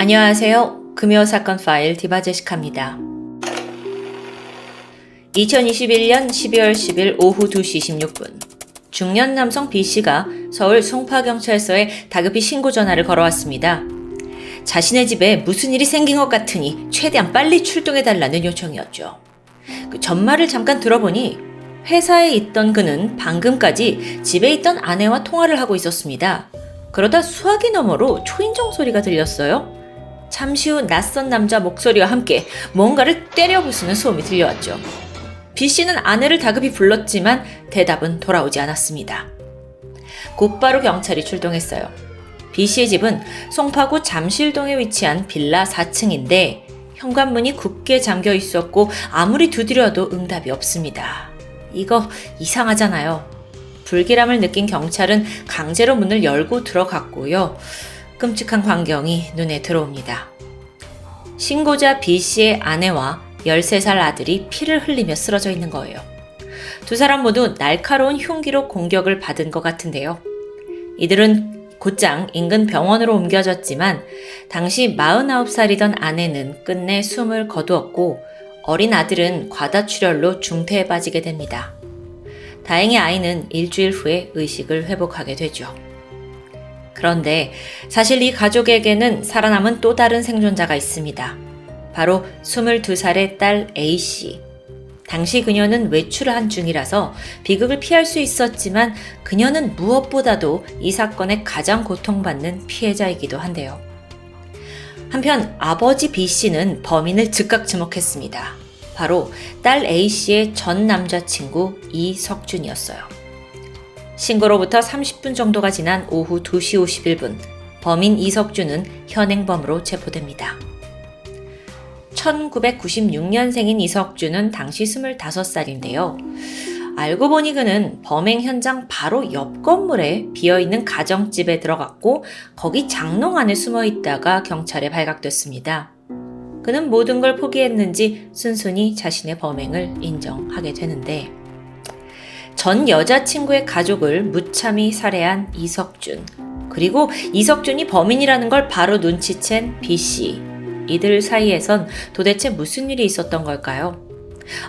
안녕하세요. 금요 사건 파일 디바제시카입니다. 2021년 12월 10일 오후 2시 16분 중년 남성 B씨가 서울 송파경찰서에 다급히 신고 전화를 걸어왔습니다. 자신의 집에 무슨 일이 생긴 것 같으니 최대한 빨리 출동해달라는 요청이었죠. 그 전말을 잠깐 들어보니 회사에 있던 그는 방금까지 집에 있던 아내와 통화를 하고 있었습니다. 그러다 수화기 너머로 초인종 소리가 들렸어요. 잠시 후 낯선 남자 목소리와 함께 뭔가를 때려 부수는 소음이 들려왔죠. B씨는 아내를 다급히 불렀지만 대답은 돌아오지 않았습니다. 곧바로 경찰이 출동했어요. B씨의 집은 송파구 잠실동에 위치한 빌라 4층인데 현관문이 굳게 잠겨 있었고 아무리 두드려도 응답이 없습니다. 이거 이상하잖아요. 불길함을 느낀 경찰은 강제로 문을 열고 들어갔고요. 끔찍한 광경이 눈에 들어옵니다. 신고자 B씨의 아내와 13살 아들이 피를 흘리며 쓰러져 있는 거예요. 두 사람 모두 날카로운 흉기로 공격을 받은 것 같은데요. 이들은 곧장 인근 병원으로 옮겨졌지만 당시 49살이던 아내는 끝내 숨을 거두었고 어린 아들은 과다출혈로 중태에 빠지게 됩니다. 다행히 아이는 일주일 후에 의식을 회복하게 되죠. 그런데 사실 이 가족에게는 살아남은 또 다른 생존자가 있습니다. 바로 22살의 딸 A씨. 당시 그녀는 외출을 한 중이라서 비극을 피할 수 있었지만 그녀는 무엇보다도 이 사건의 가장 고통받는 피해자이기도 한데요. 한편 아버지 B씨는 범인을 즉각 지목했습니다. 바로 딸 A씨의 전 남자친구 이석준이었어요. 신고로부터 30분 정도가 지난 오후 2시 51분, 범인 이석준은 현행범으로 체포됩니다. 1996년생인 이석준은 당시 25살인데요. 알고 보니 그는 범행 현장 바로 옆 건물에 비어있는 가정집에 들어갔고 거기 장롱 안에 숨어 있다가 경찰에 발각됐습니다. 그는 모든 걸 포기했는지 순순히 자신의 범행을 인정하게 되는데 전 여자친구의 가족을 무참히 살해한 이석준, 그리고 이석준이 범인이라는 걸 바로 눈치챈 B씨, 이들 사이에선 도대체 무슨 일이 있었던 걸까요?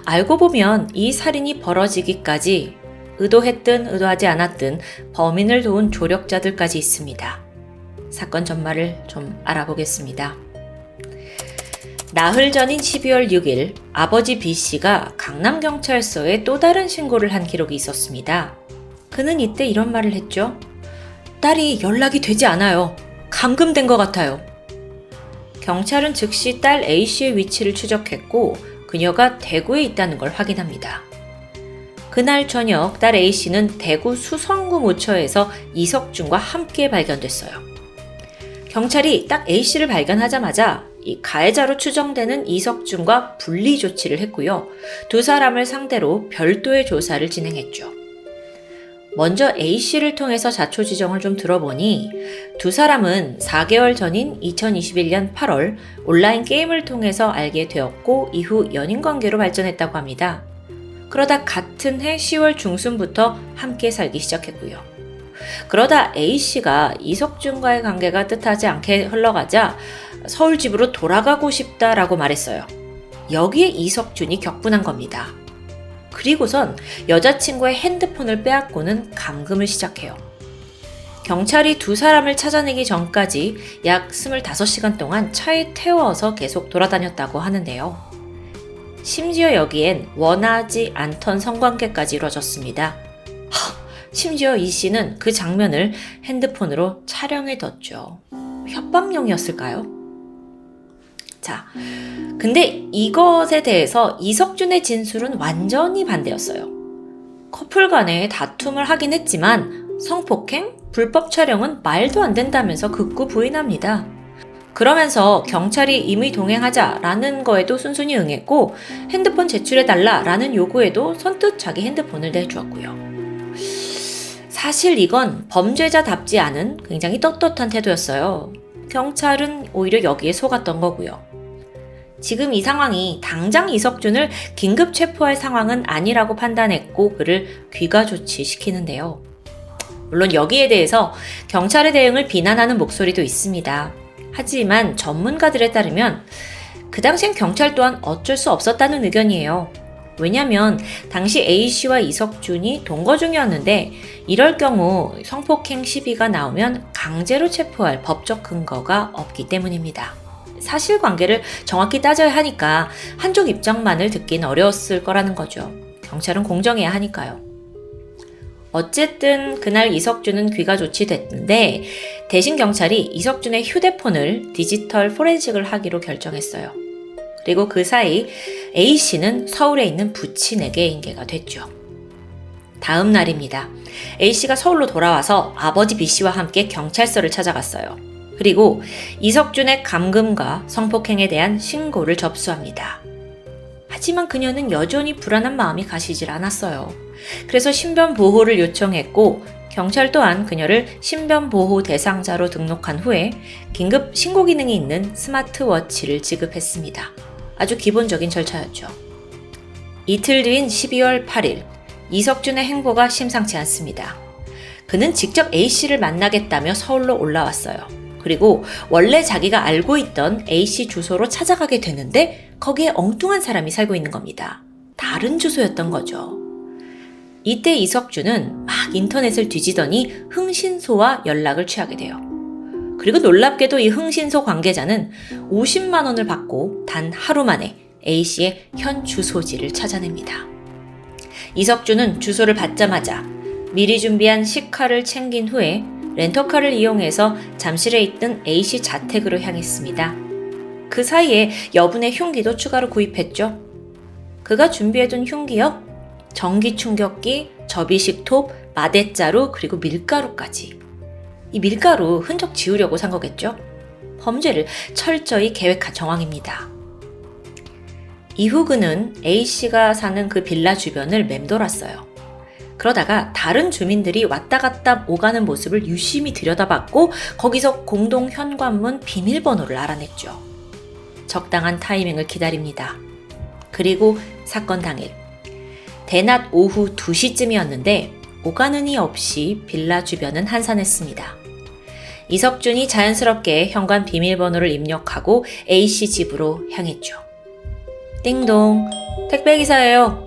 알고 보면 이 살인이 벌어지기까지 의도했든 의도하지 않았든 범인을 도운 조력자들까지 있습니다. 사건 전말을 좀 알아보겠습니다. 나흘 전인 12월 6일 아버지 B씨가 강남경찰서에 또 다른 신고를 한 기록이 있었습니다. 그는 이때 이런 말을 했죠. 딸이 연락이 되지 않아요. 감금된 것 같아요. 경찰은 즉시 딸 A씨의 위치를 추적했고 그녀가 대구에 있다는 걸 확인합니다. 그날 저녁 딸 A씨는 대구 수성구 모처에서 이석준과 함께 발견됐어요. 경찰이 딱 A씨를 발견하자마자 이 가해자로 추정되는 이석준과 분리 조치를 했고요. 두 사람을 상대로 별도의 조사를 진행했죠. 먼저 A씨를 통해서 자초지종을 좀 들어보니 두 사람은 4개월 전인 2021년 8월 온라인 게임을 통해서 알게 되었고 이후 연인관계로 발전했다고 합니다. 그러다 같은 해 10월 중순부터 함께 살기 시작했고요. 그러다 A씨가 이석준과의 관계가 뜻하지 않게 흘러가자 서울 집으로 돌아가고 싶다라고 말했어요. 여기에 이석준이 격분한 겁니다. 그리고선 여자친구의 핸드폰을 빼앗고는 감금을 시작해요. 경찰이 두 사람을 찾아내기 전까지 약 25시간 동안 차에 태워서 계속 돌아다녔다고 하는데요. 심지어 여기엔 원하지 않던 성관계까지 이루어졌습니다. 심지어 이 씨는 그 장면을 핸드폰으로 촬영해뒀죠. 협박용이었을까요? 자, 근데 이것에 대해서 이석준의 진술은 완전히 반대였어요. 커플 간에 다툼을 하긴 했지만 성폭행, 불법 촬영은 말도 안 된다면서 극구 부인합니다. 그러면서 경찰이 임의 동행하자라는 거에도 순순히 응했고 핸드폰 제출해달라라는 요구에도 선뜻 자기 핸드폰을 내주었고요. 사실 이건 범죄자답지 않은 굉장히 떳떳한 태도였어요. 경찰은 오히려 여기에 속았던 거고요. 지금 이 상황이 당장 이석준을 긴급 체포할 상황은 아니라고 판단했고 그를 귀가 조치시키는데요. 물론 여기에 대해서 경찰의 대응을 비난하는 목소리도 있습니다. 하지만 전문가들에 따르면 그 당시엔 경찰 또한 어쩔 수 없었다는 의견이에요. 왜냐면 당시 A씨와 이석준이 동거 중이었는데 이럴 경우 성폭행 시비가 나오면 강제로 체포할 법적 근거가 없기 때문입니다. 사실관계를 정확히 따져야 하니까 한쪽 입장만을 듣긴 어려웠을 거라는 거죠. 경찰은 공정해야 하니까요. 어쨌든 그날 이석준은 귀가 조치됐는데 대신 경찰이 이석준의 휴대폰을 디지털 포렌식을 하기로 결정했어요. 그리고 그 사이 A씨는 서울에 있는 부친에게 인계가 됐죠. 다음 날입니다. A씨가 서울로 돌아와서 아버지 B씨와 함께 경찰서를 찾아갔어요. 그리고 이석준의 감금과 성폭행에 대한 신고를 접수합니다. 하지만 그녀는 여전히 불안한 마음이 가시질 않았어요. 그래서 신변 보호를 요청했고 경찰 또한 그녀를 신변 보호 대상자로 등록한 후에 긴급 신고 기능이 있는 스마트워치를 지급했습니다. 아주 기본적인 절차였죠. 이틀 뒤인 12월 8일, 이석준의 행보가 심상치 않습니다. 그는 직접 A씨를 만나겠다며 서울로 올라왔어요. 그리고 원래 자기가 알고 있던 A씨 주소로 찾아가게 되는데 거기에 엉뚱한 사람이 살고 있는 겁니다. 다른 주소였던 거죠. 이때 이석준은 막 인터넷을 뒤지더니 흥신소와 연락을 취하게 돼요. 그리고 놀랍게도 이 흥신소 관계자는 50만 원을 받고 단 하루 만에 A씨의 현 주소지를 찾아냅니다. 이석준은 주소를 받자마자 미리 준비한 식칼을 챙긴 후에 렌터카를 이용해서 잠실에 있던 A씨 자택으로 향했습니다. 그 사이에 여분의 흉기도 추가로 구입했죠. 그가 준비해둔 흉기요? 전기 충격기, 접이식 톱, 마대자루, 그리고 밀가루까지. 이 밀가루 흔적 지우려고 산 거겠죠? 범죄를 철저히 계획한 정황입니다. 이후 그는 A씨가 사는 그 빌라 주변을 맴돌았어요. 그러다가 다른 주민들이 왔다 갔다 오가는 모습을 유심히 들여다봤고 거기서 공동 현관문 비밀번호를 알아냈죠. 적당한 타이밍을 기다립니다. 그리고 사건 당일 대낮 오후 2시쯤이었는데 오가는 이 없이 빌라 주변은 한산했습니다. 이석준이 자연스럽게 현관 비밀번호를 입력하고 A씨 집으로 향했죠. 띵동, 택배기사예요.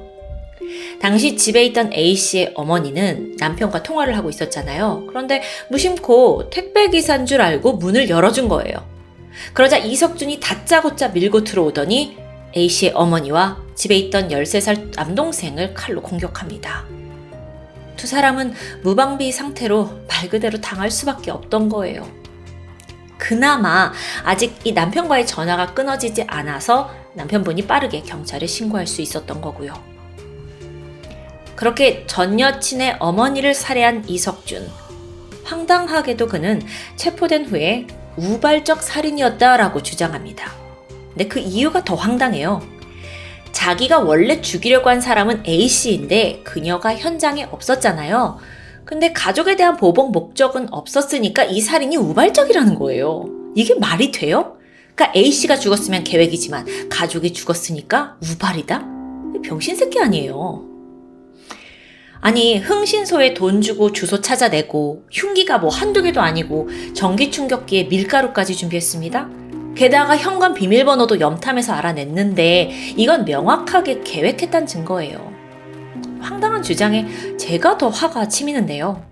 당시 집에 있던 A씨의 어머니는 남편과 통화를 하고 있었잖아요. 그런데 무심코 택배기사인 줄 알고 문을 열어준 거예요. 그러자 이석준이 다짜고짜 밀고 들어오더니 A씨의 어머니와 집에 있던 13살 남동생을 칼로 공격합니다. 두 사람은 무방비 상태로 말 그대로 당할 수밖에 없던 거예요. 그나마 아직 이 남편과의 전화가 끊어지지 않아서 남편분이 빠르게 경찰에 신고할 수 있었던 거고요. 그렇게 전 여친의 어머니를 살해한 이석준. 황당하게도 그는 체포된 후에 우발적 살인이었다라고 주장합니다. 근데 그 이유가 더 황당해요. 자기가 원래 죽이려고 한 사람은 A씨인데 그녀가 현장에 없었잖아요. 근데 가족에 대한 보복 목적은 없었으니까 이 살인이 우발적이라는 거예요. 이게 말이 돼요? 그러니까 A씨가 죽었으면 계획이지만 가족이 죽었으니까 우발이다? 병신새끼 아니에요. 아니 흥신소에 돈 주고 주소 찾아내고 흉기가 뭐 한두 개도 아니고 전기충격기에 밀가루까지 준비했습니다. 게다가 현관 비밀번호도 염탐해서 알아냈는데 이건 명확하게 계획했다는 증거예요. 황당한 주장에 제가 더 화가 치미는데요.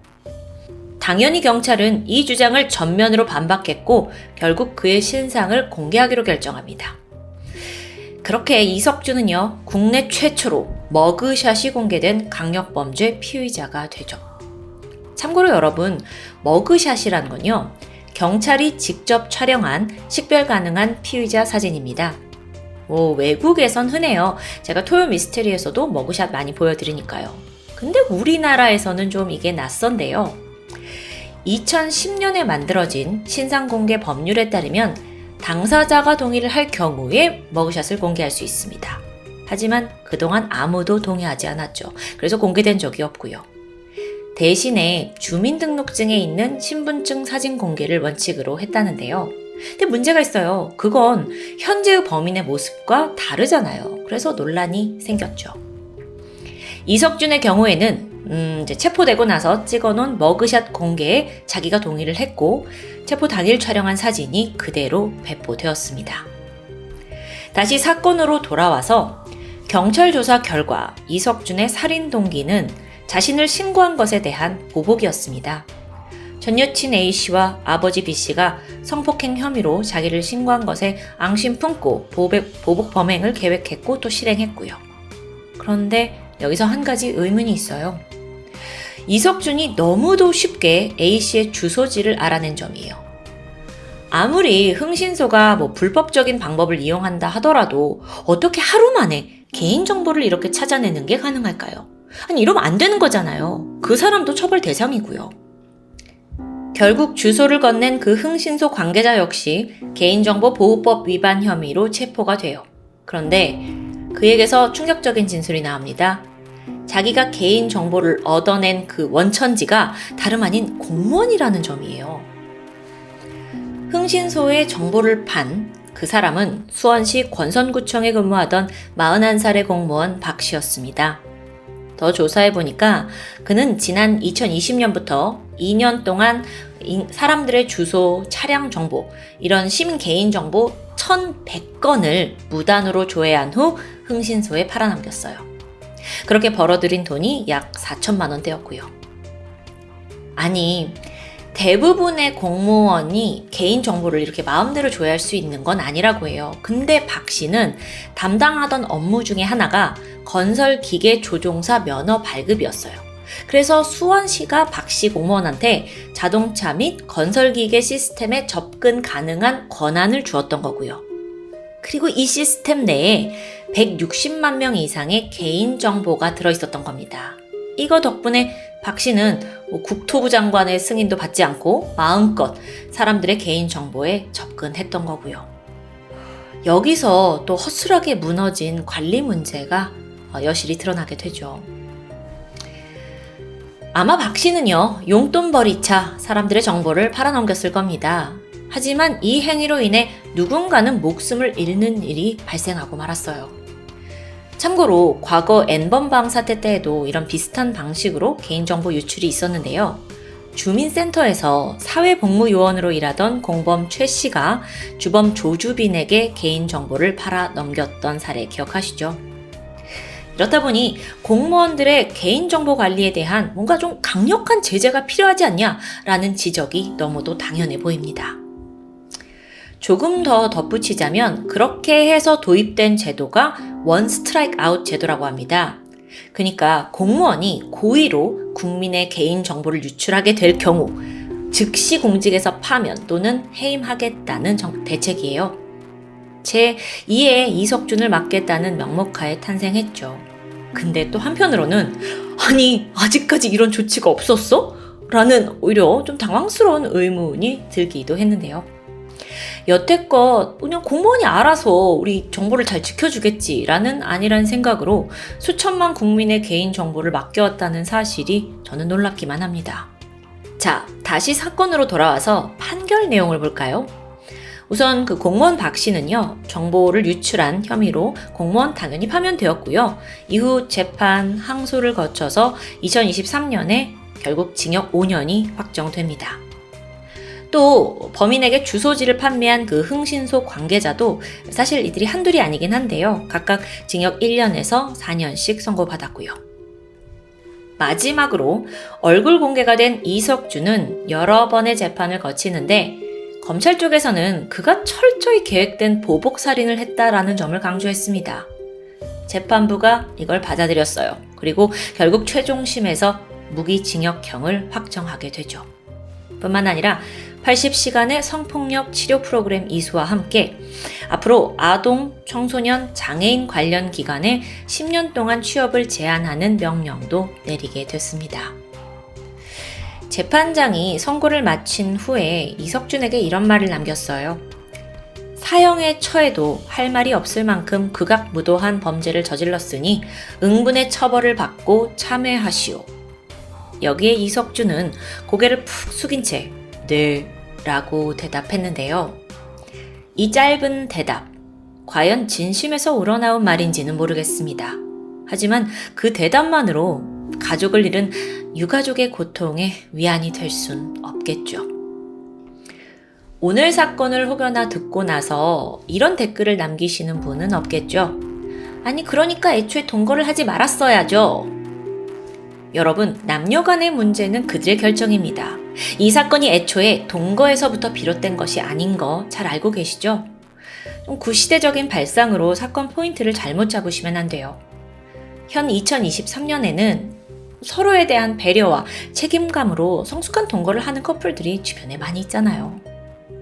당연히 경찰은 이 주장을 전면으로 반박했고 결국 그의 신상을 공개하기로 결정합니다. 그렇게 이석준은요, 국내 최초로 머그샷이 공개된 강력범죄 피의자가 되죠. 참고로 여러분, 머그샷이라는 건요, 경찰이 직접 촬영한 식별 가능한 피의자 사진입니다. 외국에선 흔해요. 제가 토요 미스테리에서도 머그샷 많이 보여드리니까요. 근데 우리나라에서는 좀 이게 낯선데요. 2010년에 만들어진 신상공개 법률에 따르면 당사자가 동의를 할 경우에 머그샷을 공개할 수 있습니다. 하지만 그동안 아무도 동의하지 않았죠. 그래서 공개된 적이 없고요. 대신에 주민등록증에 있는 신분증 사진 공개를 원칙으로 했다는데요. 근데 문제가 있어요. 그건 현재의 범인의 모습과 다르잖아요. 그래서 논란이 생겼죠. 이석준의 경우에는 이제 체포되고 나서 찍어놓은 머그샷 공개에 자기가 동의를 했고 체포 당일 촬영한 사진이 그대로 배포되었습니다. 다시 사건으로 돌아와서 경찰 조사 결과 이석준의 살인 동기는 자신을 신고한 것에 대한 보복이었습니다. 전 여친 A씨와 아버지 B씨가 성폭행 혐의로 자기를 신고한 것에 앙심 품고 보복 범행을 계획했고 또 실행했고요. 그런데 여기서 한 가지 의문이 있어요. 이석준이 너무도 쉽게 A씨의 주소지를 알아낸 점이에요. 아무리 흥신소가 불법적인 방법을 이용한다 하더라도 어떻게 하루 만에 개인정보를 이렇게 찾아내는 게 가능할까요? 아니, 이러면 안 되는 거잖아요. 그 사람도 처벌 대상이고요. 결국 주소를 건넨 그 흥신소 관계자 역시 개인정보 보호법 위반 혐의로 체포가 돼요. 그런데 그에게서 충격적인 진술이 나옵니다. 자기가 개인정보를 얻어낸 그 원천지가 다름 아닌 공무원이라는 점이에요. 흥신소에 정보를 판 그 사람은 수원시 권선구청에 근무하던 41살의 공무원 박 씨였습니다. 더 조사해보니까 그는 지난 2020년부터 2년 동안 사람들의 주소, 차량 정보, 이런 시민 개인 정보 1,100건을 무단으로 조회한 후 흥신소에 팔아넘겼어요. 그렇게 벌어들인 돈이 약 4천만 원대였고요. 아니, 대부분의 공무원이 개인 정보를 이렇게 마음대로 조회할 수 있는 건 아니라고 해요. 근데 박 씨는 담당하던 업무 중에 하나가 건설기계 조종사 면허 발급이었어요. 그래서 수원시가 박 씨 공무원한테 자동차 및 건설기계 시스템에 접근 가능한 권한을 주었던 거고요. 그리고 이 시스템 내에 160만 명 이상의 개인정보가 들어있었던 겁니다. 이거 덕분에 박 씨는 국토부 장관의 승인도 받지 않고 마음껏 사람들의 개인정보에 접근했던 거고요. 여기서 또 허술하게 무너진 관리 문제가 여실히 드러나게 되죠. 아마 박 씨는요, 용돈벌이차 사람들의 정보를 팔아넘겼을 겁니다. 하지만 이 행위로 인해 누군가는 목숨을 잃는 일이 발생하고 말았어요. 참고로 과거 N번방 사태 때에도 이런 비슷한 방식으로 개인정보 유출이 있었는데요. 주민센터에서 사회복무요원으로 일하던 공범 최 씨가 주범 조주빈에게 개인정보를 팔아 넘겼던 사례 기억하시죠? 이렇다 보니 공무원들의 개인정보 관리에 대한 뭔가 좀 강력한 제재가 필요하지 않냐라는 지적이 너무도 당연해 보입니다. 조금 더 덧붙이자면 그렇게 해서 도입된 제도가 원 스트라이크 아웃 제도라고 합니다. 그러니까 공무원이 고의로 국민의 개인정보를 유출하게 될 경우 즉시 공직에서 파면 또는 해임하겠다는 대책이에요. 제2의 이석준을 맡겠다는 명목하에 탄생했죠. 근데 또 한편으로는 아니 아직까지 이런 조치가 없었어? 라는 오히려 좀 당황스러운 의문이 들기도 했는데요. 여태껏 그냥 공무원이 알아서 우리 정보를 잘 지켜주겠지라는 아니란 생각으로 수천만 국민의 개인정보를 맡겨왔다는 사실이 저는 놀랍기만 합니다. 자, 다시 사건으로 돌아와서 판결 내용을 볼까요? 우선 그 공무원 박 씨는요, 정보를 유출한 혐의로 공무원 당연히 파면되었고요. 이후 재판, 항소를 거쳐서 2023년에 결국 징역 5년이 확정됩니다. 또 범인에게 주소지를 판매한 그 흥신소 관계자도 사실 이들이 한둘이 아니긴 한데요. 각각 징역 1년에서 4년씩 선고받았고요. 마지막으로 얼굴 공개가 된 이석준은 여러 번의 재판을 거치는데 검찰 쪽에서는 그가 철저히 계획된 보복살인을 했다라는 점을 강조했습니다. 재판부가 이걸 받아들였어요. 그리고 결국 최종심에서 무기징역형을 확정하게 되죠. 뿐만 아니라 80시간의 성폭력 치료 프로그램 이수와 함께 앞으로 아동, 청소년, 장애인 관련 기관에 10년 동안 취업을 제한하는 명령도 내리게 됐습니다. 재판장이 선고를 마친 후에 이석준에게 이런 말을 남겼어요. 사형에 처해도 할 말이 없을 만큼 극악무도한 범죄를 저질렀으니 응분의 처벌을 받고 참회하시오. 여기에 이석준은 고개를 푹 숙인 채 네 라고 대답했는데요. 이 짧은 대답, 과연 진심에서 우러나온 말인지는 모르겠습니다. 하지만 그 대답만으로 가족을 잃은 유가족의 고통에 위안이 될 순 없겠죠. 오늘 사건을 혹여나 듣고 나서 이런 댓글을 남기시는 분은 없겠죠. 아니 그러니까 애초에 동거를 하지 말았어야죠. 여러분, 남녀 간의 문제는 그들의 결정입니다. 이 사건이 애초에 동거에서부터 비롯된 것이 아닌 거 잘 알고 계시죠? 좀 구시대적인 발상으로 사건 포인트를 잘못 잡으시면 안 돼요. 현 2023년에는 서로에 대한 배려와 책임감으로 성숙한 동거를 하는 커플들이 주변에 많이 있잖아요.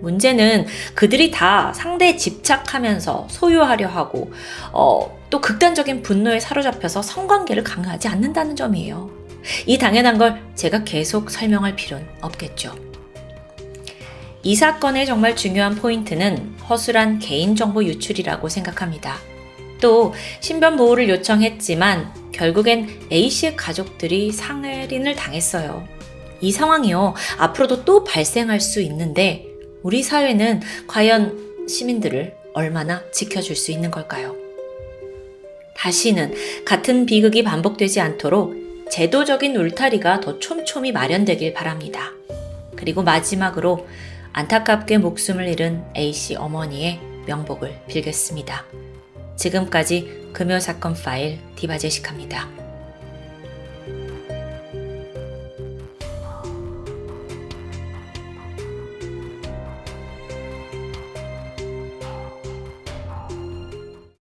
문제는 그들이 다 상대에 집착하면서 소유하려 하고 또 극단적인 분노에 사로잡혀서 성관계를 강요하지 않는다는 점이에요. 이 당연한 걸 제가 계속 설명할 필요는 없겠죠. 이 사건의 정말 중요한 포인트는 허술한 개인정보 유출이라고 생각합니다. 또 신변 보호를 요청했지만 결국엔 A씨의 가족들이 상해린을 당했어요. 이 상황이요, 앞으로도 또 발생할 수 있는데 우리 사회는 과연 시민들을 얼마나 지켜줄 수 있는 걸까요? 다시는 같은 비극이 반복되지 않도록 제도적인 울타리가 더 촘촘히 마련되길 바랍니다. 그리고 마지막으로 안타깝게 목숨을 잃은 A씨 어머니의 명복을 빌겠습니다. 지금까지 금요사건 파일 디바제시카입니다.